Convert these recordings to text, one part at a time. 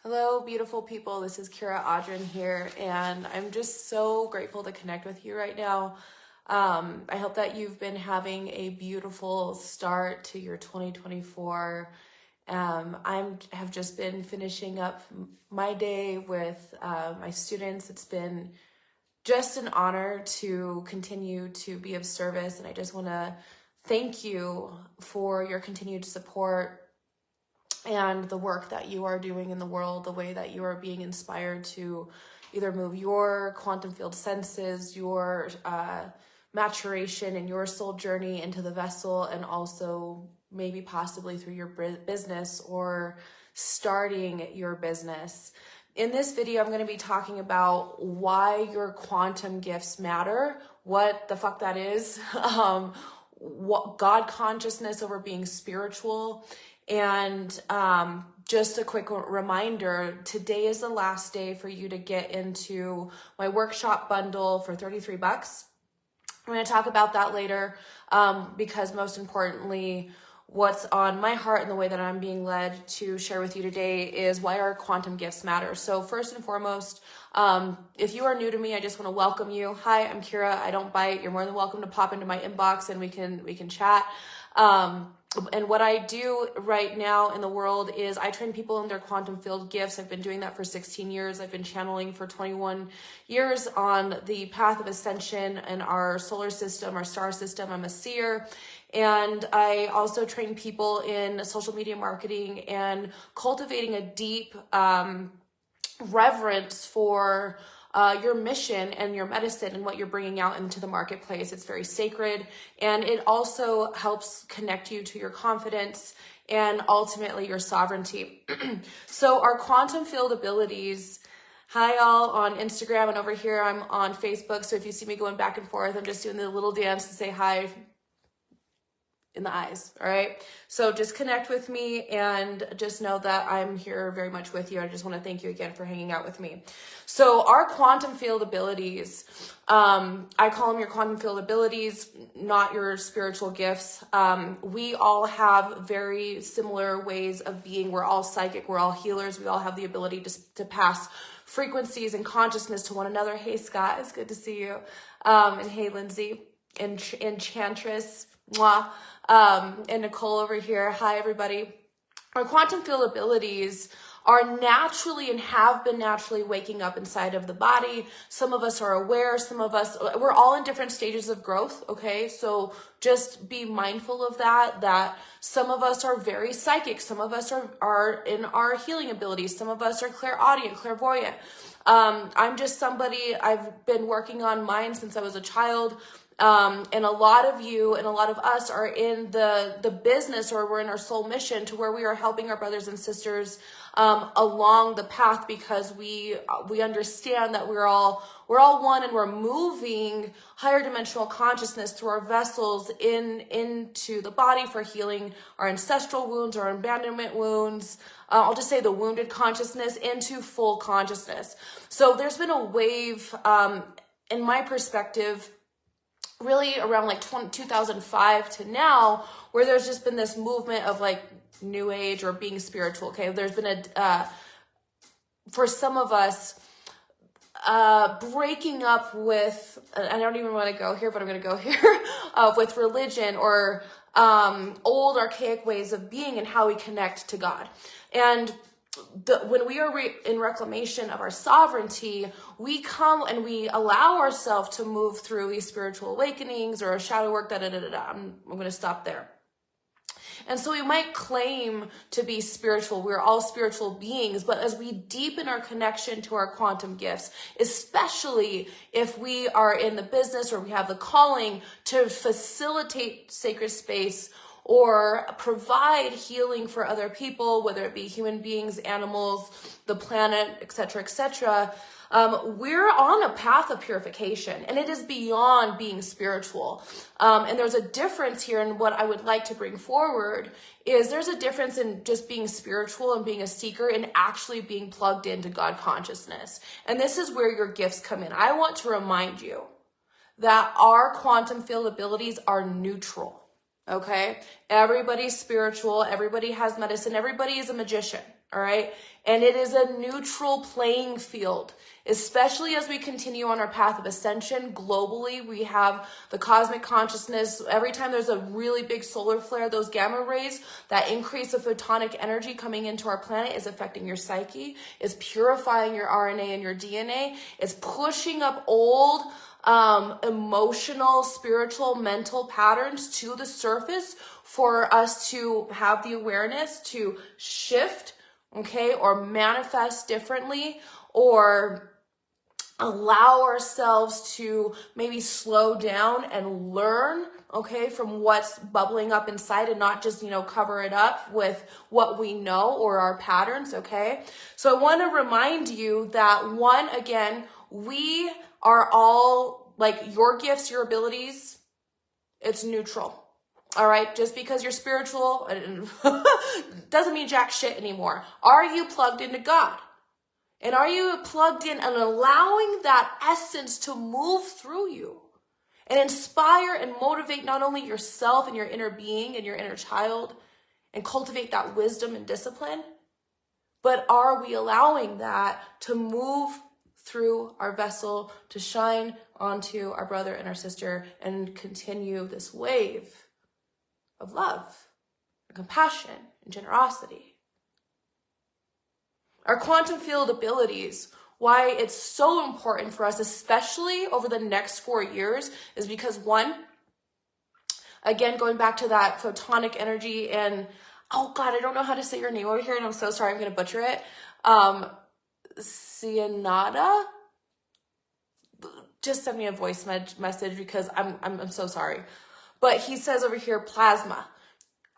Hello, beautiful people. This is Kira Audrin here, and I'm just so grateful to connect with you right now. I hope that you've been having a beautiful start to your 2024. Have just been finishing up my day with my students. It's been just an honor to continue to be of service, and I just want to thank you for your continued support and the work that you are doing in the world, the way that you are being inspired to either move your quantum field senses, your maturation and your soul journey into the vessel, and also maybe possibly through your business or starting your business. In this video, I'm going to be talking about why your quantum gifts matter, what the fuck that is, what God consciousness over being spiritual. And just a quick reminder, today is the last day for you to get into my workshop bundle for $33. I'm going to talk about that later because most importantly, what's on my heart and the way that I'm being led to share with you today is why our quantum gifts matter. So first and foremost, if you are new to me, I just want to welcome you. Hi, I'm Kira. I don't bite. You're more than welcome to pop into my inbox and we can chat. And what I do right now in the world is I train people in their quantum field gifts. I've been doing that for 16 years. I've been channeling for 21 years on the path of ascension in our solar system, our star system. I'm a seer. And I also train people in social media marketing and cultivating a deep reverence for your mission and your medicine and what you're bringing out into the marketplace. It's very sacred, and it also helps connect you to your confidence and ultimately your sovereignty. So our quantum field abilities, hi y'all on Instagram, and over here I'm on Facebook. So if you see me going back and forth, I'm just doing the little dance to say hi in the eyes. All right. So just connect with me and just know that I'm here very much with you. I just want to thank you again for hanging out with me. So our quantum field abilities, I call them your quantum field abilities, not your spiritual gifts. We all have very similar ways of being. We're all psychic. We're all healers. We all have the ability to pass frequencies and consciousness to one another. Hey, Scott, it's good to see you. And hey, Lindsay, Enchantress. Mwah. And Nicole over here. Hi, everybody. Our quantum field abilities are naturally and have been naturally waking up inside of the body. Some of us are aware. Some of us, we're all in different stages of growth. Okay. So just be mindful of that some of us are very psychic. Some of us are in our healing abilities. Some of us are clairaudient, clairvoyant. I'm just somebody, I've been working on mine since I was a child. And a lot of you and a lot of us are in the business, or we're in our soul mission to where we are helping our brothers and sisters along the path, because we understand that we're all one, and we're moving higher dimensional consciousness through our vessels into the body for healing our ancestral wounds, our abandonment wounds. I'll just say the wounded consciousness into full consciousness. So there's been a wave, in my perspective, really around like 2005 to now, where there's just been this movement of like new age or being spiritual. Okay. There's been for some of us, breaking up with, I don't even want to go here, but I'm going to go here, with religion or, old archaic ways of being and how we connect to God. And when we are in reclamation of our sovereignty, we come and we allow ourselves to move through these spiritual awakenings or shadow work. I'm going to stop there. And so we might claim to be spiritual. We're all spiritual beings, but as we deepen our connection to our quantum gifts, especially if we are in the business or we have the calling to facilitate sacred space or provide healing for other people, whether it be human beings, animals, the planet, etc., we're on a path of purification, and it is beyond being spiritual. And there's a difference here, and what I would like to bring forward is there's a difference in just being spiritual and being a seeker and actually being plugged into God consciousness. And this is where your gifts come in. I want to remind you that our quantum field abilities are neutral. Okay. Everybody's spiritual. Everybody has medicine. Everybody is a magician. all right? And it is a neutral playing field, especially as we continue on our path of ascension globally. We have the cosmic consciousness. Every time there's a really big solar flare, those gamma rays, that increase of photonic energy coming into our planet is affecting your psyche, is purifying your RNA and your DNA, is pushing up old emotional, spiritual, mental patterns to the surface for us to have the awareness to shift, okay, or manifest differently, or allow ourselves to maybe slow down and learn, okay, from what's bubbling up inside, and not just, cover it up with what we know or our patterns, okay? So I want to remind you that, one, again, we are all, like, your gifts, your abilities, it's neutral. All right, just because you're spiritual doesn't mean jack shit anymore. Are you plugged into God? And are you plugged in and allowing that essence to move through you and inspire and motivate not only yourself and your inner being and your inner child and cultivate that wisdom and discipline, but are we allowing that to move through our vessel to shine onto our brother and our sister and continue this wave of love and compassion and generosity? Our quantum field abilities, why it's so important for us, especially over the next 4 years, is because, one, again, going back to that photonic energy, and, oh God, I don't know how to say your name over here, and I'm so sorry, I'm going to butcher it. Cianada? Just send me a voice message because I'm so sorry. But he says over here, plasma.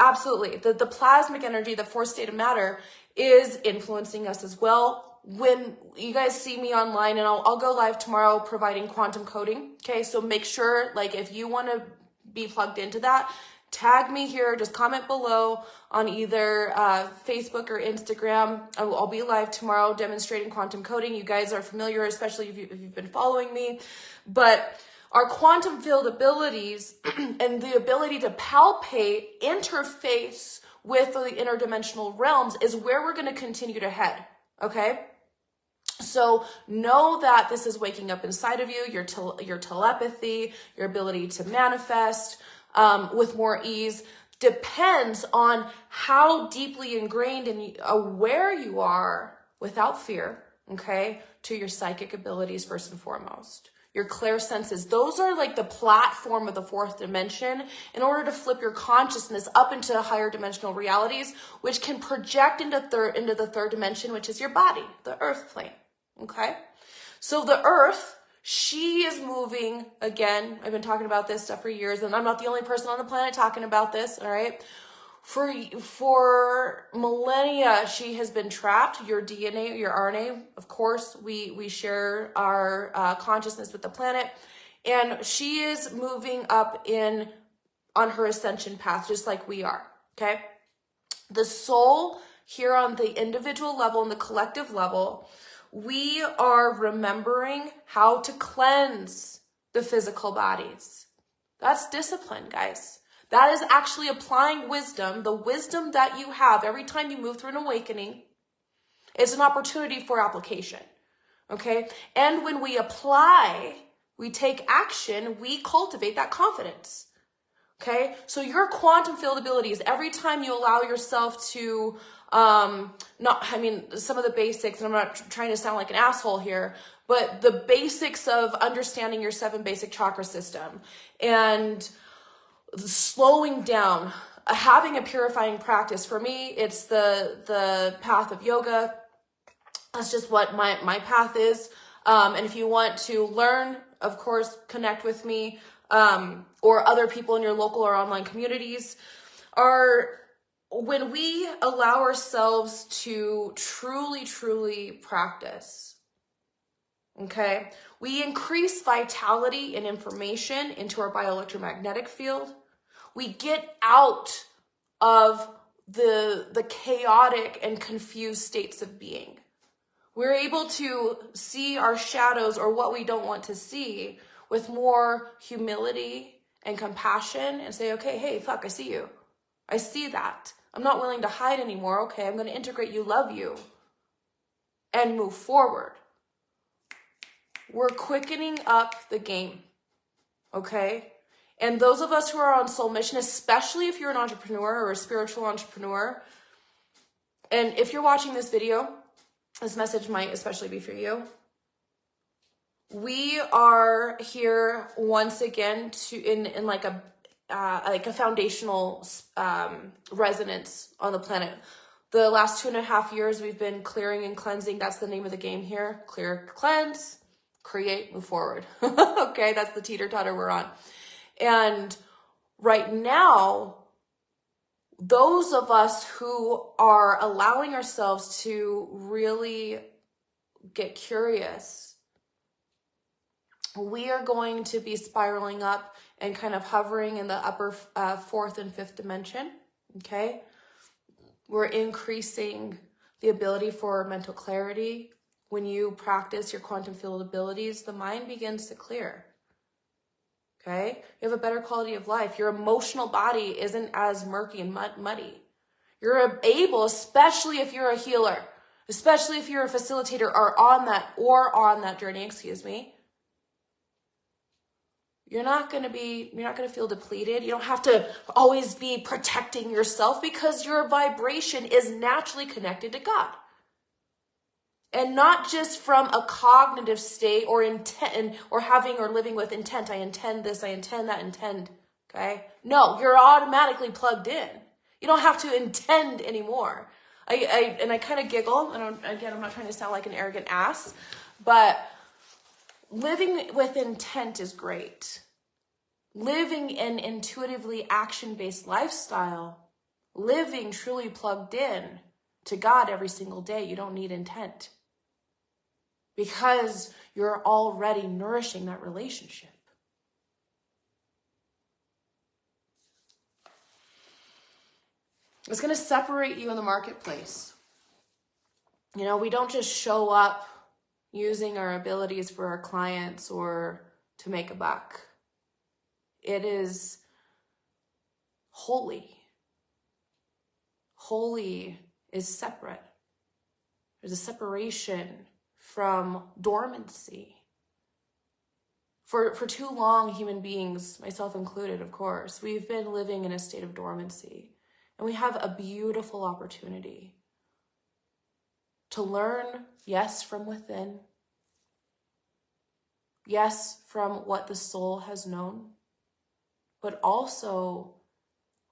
Absolutely. The plasmic energy, the fourth state of matter, is influencing us as well. When you guys see me online, and I'll go live tomorrow providing quantum coding. Okay, so make sure, like, if you want to be plugged into that, tag me here, just comment below on either Facebook or Instagram. I'll be live tomorrow demonstrating quantum coding. You guys are familiar, especially if you've been following me. But our quantum field abilities and the ability to palpate, interface with the interdimensional realms is where we're going to continue to head, okay? So know that this is waking up inside of you, your telepathy, your ability to manifest with more ease depends on how deeply ingrained and aware you are without fear, okay, to your psychic abilities first and foremost. Your clairsenses, those are like the platform of the fourth dimension in order to flip your consciousness up into higher dimensional realities, which can project into the third dimension, which is your body, the earth plane, okay? So the earth, she is moving, again, I've been talking about this stuff for years, and I'm not the only person on the planet talking about this, all right? For millennia, she has been trapped. Your DNA, your RNA, of course, we share our consciousness with the planet. And she is moving up on her ascension path, just like we are, okay? The soul here on the individual level and the collective level, we are remembering how to cleanse the physical bodies. That's discipline, guys. That is actually applying wisdom, the wisdom that you have every time you move through an awakening. It's an opportunity for application, okay? And when we apply, we take action, we cultivate that confidence, okay? So your quantum field abilities, every time you allow yourself to, some of the basics, and I'm not trying to sound like an asshole here, but the basics of understanding your 7 basic chakra system and slowing down, having a purifying practice. For me, it's the path of yoga. That's just what my path is. And if you want to learn, of course, connect with me or other people in your local or online communities. When we allow ourselves to truly practice, okay, we increase vitality and information into our bioelectromagnetic field. We get out of the chaotic and confused states of being. We're able to see our shadows or what we don't want to see with more humility and compassion and say, okay, hey, fuck, I see you. I see that. I'm not willing to hide anymore. Okay, I'm going to integrate you, love you, and move forward. We're quickening up the game, okay? And those of us who are on soul mission, especially if you're an entrepreneur or a spiritual entrepreneur, and if you're watching this video, this message might especially be for you. We are here once again to in like a foundational resonance on the planet. The last 2.5 years, we've been clearing and cleansing. That's the name of the game here. Clear, cleanse, create, move forward. Okay, that's the teeter-totter we're on. And right now, those of us who are allowing ourselves to really get curious, we are going to be spiraling up and kind of hovering in the upper fourth and fifth dimension, okay? We're increasing the ability for mental clarity. When you practice your quantum field abilities, the mind begins to clear, okay? You have a better quality of life. Your emotional body isn't as murky and muddy. You're able, especially if you're a healer, especially if you're a facilitator or on that journey, you're not going to feel depleted. You don't have to always be protecting yourself because your vibration is naturally connected to God. And not just from a cognitive state or intent or having or living with intent. I intend this, I intend that, intend. Okay? No, you're automatically plugged in. You don't have to intend anymore. I kind of giggle, and I'm not trying to sound like an arrogant ass, but living with intent is great. Living an intuitively action-based lifestyle, living truly plugged in to God every single day, you don't need intent because you're already nourishing that relationship. It's going to separate you in the marketplace. You know, we don't just show up using our abilities for our clients or to make a buck. It is holy. Holy is separate. There's a separation from dormancy. For too long, human beings, myself included, of course, we've been living in a state of dormancy. And we have a beautiful opportunity to learn, yes, from within. Yes, from what the soul has known. But also,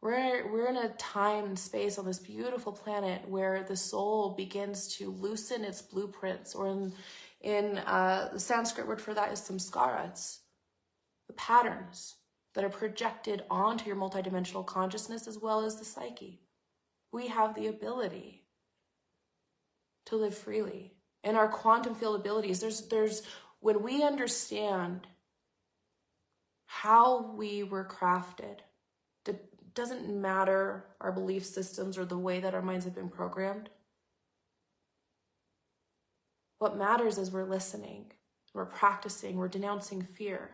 we're in a time and space on this beautiful planet where the soul begins to loosen its blueprints, or in the Sanskrit word for that is samskaras, the patterns that are projected onto your multidimensional consciousness as well as the psyche. We have the ability to live freely. And our quantum field abilities, there's when we understand how we were crafted, it doesn't matter our belief systems or the way that our minds have been programmed. What matters is we're listening, we're practicing, we're denouncing fear.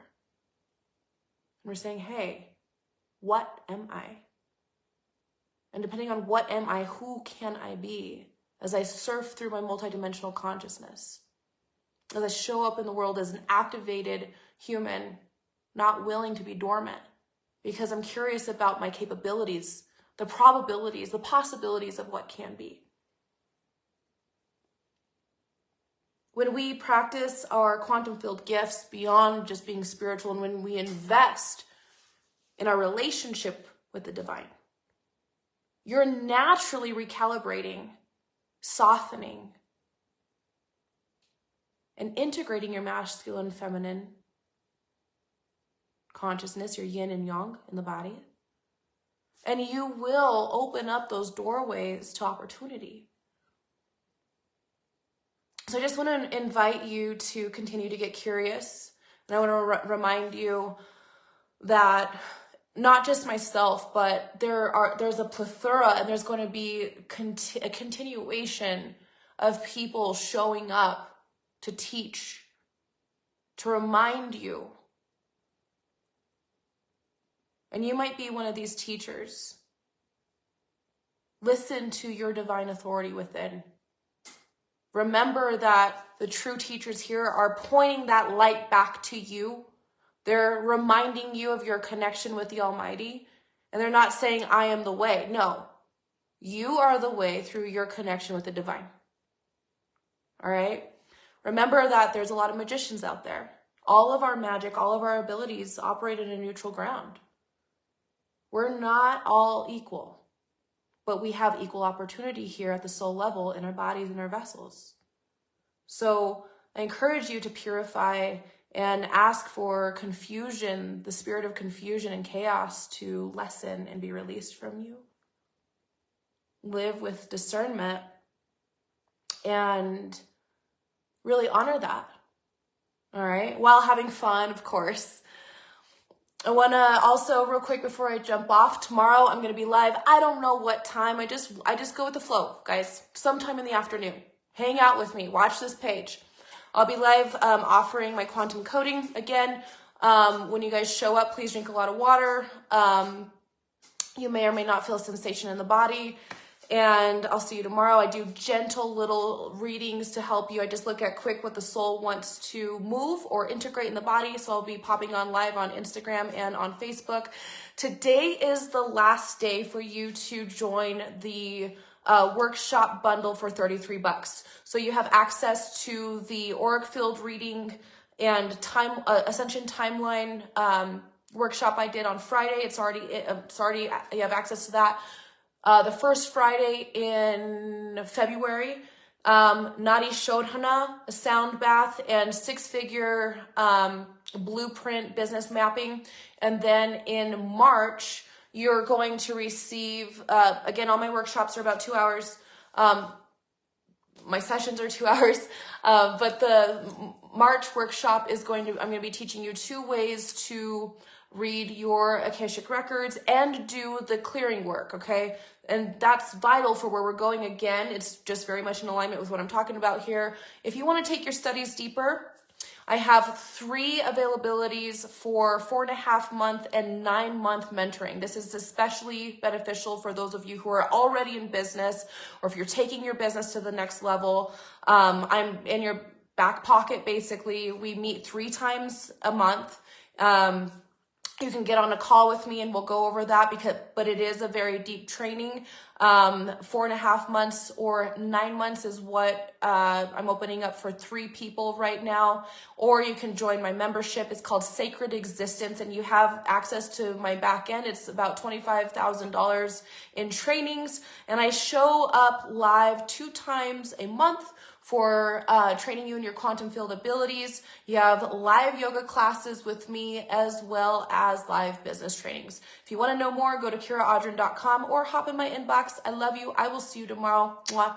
And we're saying, hey, what am I? And depending on what am I, who can I be as I surf through my multidimensional consciousness, as I show up in the world as an activated human, not willing to be dormant, because I'm curious about my capabilities, the probabilities, the possibilities of what can be. When we practice our quantum field gifts beyond just being spiritual, and when we invest in our relationship with the divine, you're naturally recalibrating, softening, and integrating your masculine and feminine consciousness, your yin and yang in the body. And you will open up those doorways to opportunity. So I just want to invite you to continue to get curious. And I want to remind you that not just myself, but there's a plethora, and there's going to be a continuation of people showing up to teach, to remind you. And you might be one of these teachers. Listen to your divine authority within. Remember that the true teachers here are pointing that light back to you. They're reminding you of your connection with the Almighty. And they're not saying, I am the way. No, you are the way through your connection with the divine. All right? Remember that there's a lot of magicians out there. All of our magic, all of our abilities operate in a neutral ground. We're not all equal, but we have equal opportunity here at the soul level in our bodies and our vessels. So I encourage you to purify and ask for confusion, the spirit of confusion and chaos, to lessen and be released from you. Live with discernment and really honor that. All right, while having fun, of course. I want to also, real quick before I jump off, tomorrow I'm going to be live. I don't know what time. I just go with the flow, guys. Sometime in the afternoon. Hang out with me. Watch this page. I'll be live offering my quantum coding. Again, when you guys show up, please drink a lot of water. You may or may not feel a sensation in the body. And I'll see you tomorrow. I do gentle little readings to help you. I just look at quick what the soul wants to move or integrate in the body. So I'll be popping on live on Instagram and on Facebook. Today is the last day for you to join the workshop bundle for $33. So you have access to the auric field reading and Ascension Timeline workshop I did on Friday. You have access to that. The first Friday in February, Nadi Shodhana, a sound bath, and 6-figure blueprint business mapping. And then in March, you're going to receive, again, all my workshops are about 2 hours. My sessions are 2 hours. But the March workshop I'm going to be teaching you 2 ways to read your Akashic records and do the clearing work, okay? And that's vital for where we're going. Again, it's just very much in alignment with what I'm talking about here. If you want to take your studies deeper, I have 3 availabilities for 4.5-month and 9-month mentoring. This is especially beneficial for those of you who are already in business, or if you're taking your business to the next level. I'm in your back pocket, basically. We meet 3 times a month. You can get on a call with me and we'll go over that, but it is a very deep training. 4.5 months or 9 months is what I'm opening up for 3 people right now. Or you can join my membership. It's called Sacred Existence, and you have access to my back end. It's about $25,000 in trainings, and I show up live 2 times a month for training you in your quantum field abilities. You have live yoga classes with me, as well as live business trainings. If you want to know more, go to KiraAudrin.com or hop in my inbox. I love you. I will see you tomorrow. Mwah.